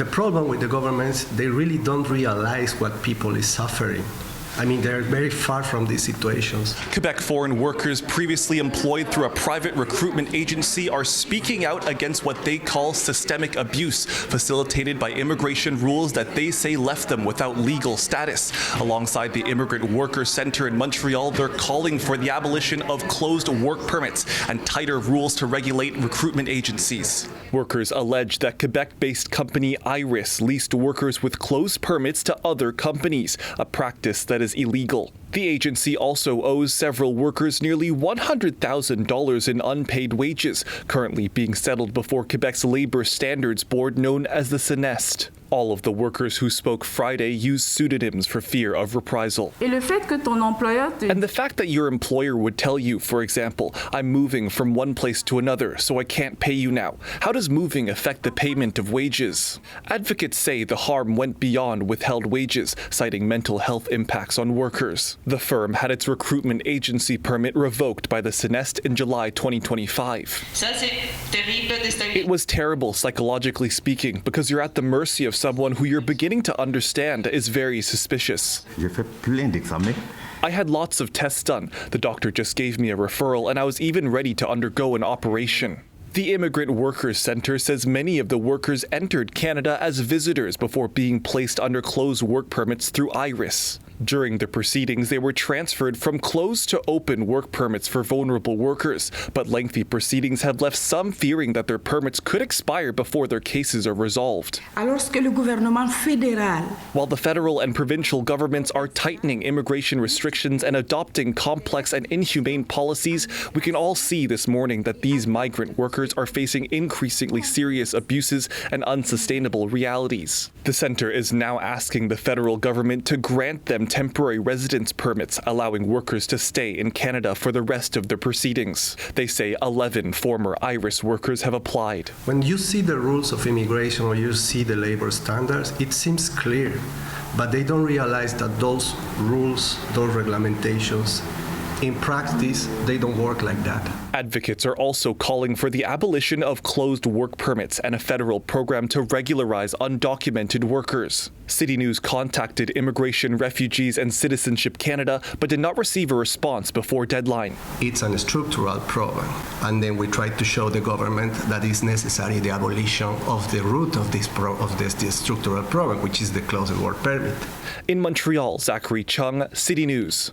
The problem with the governments, they really don't realize what people is suffering. I mean, they're very far from these situations. Quebec foreign workers previously employed through a private recruitment agency are speaking out against what they call systemic abuse, facilitated by immigration rules that they say left them without legal status. Alongside the Immigrant Worker Centre in Montreal, they're calling for the abolition of closed work permits and tighter rules to regulate recruitment agencies. Workers allege that Quebec-based company Iris leased workers with closed permits to other companies, a practice that is illegal. The agency also owes several workers nearly $100,000 in unpaid wages, currently being settled before Quebec's Labour Standards Board known as the CNEST. All of the workers who spoke Friday used pseudonyms for fear of reprisal. And the fact that your employer would tell you, for example, I'm moving from one place to another, so I can't pay you now. How does moving affect the payment of wages? Advocates say the harm went beyond withheld wages, citing mental health impacts on workers. The firm had its recruitment agency permit revoked by the CNEST in July 2025. It was terrible, psychologically speaking, because you're at the mercy of someone who you're beginning to understand is very suspicious. I had lots of tests done. The doctor just gave me a referral, and I was even ready to undergo an operation. The Immigrant Workers Centre says many of the workers entered Canada as visitors before being placed under closed work permits through Iris. During the proceedings, they were transferred from closed to open work permits for vulnerable workers, but lengthy proceedings have left some fearing that their permits could expire before their cases are resolved. While the federal and provincial governments are tightening immigration restrictions and adopting complex and inhumane policies, we can all see this morning that these migrant workers are facing increasingly serious abuses and unsustainable realities. The centre is now asking the federal government to grant them temporary residence permits, allowing workers to stay in Canada for the rest of the proceedings. They say 11 former Iris workers have applied. When you see the rules of immigration or you see the labor standards, it seems clear, but they don't realize that those rules, those regulations, in practice, they don't work like that. Advocates are also calling for the abolition of closed work permits and a federal program to regularize undocumented workers. City News contacted Immigration, Refugees and Citizenship Canada, but did not receive a response before deadline. It's a structural problem, and then we tried to show the government that it's necessary the abolition of the root of this structural problem, which is the closed work permit. In Montreal, Zachary Cheung, City News.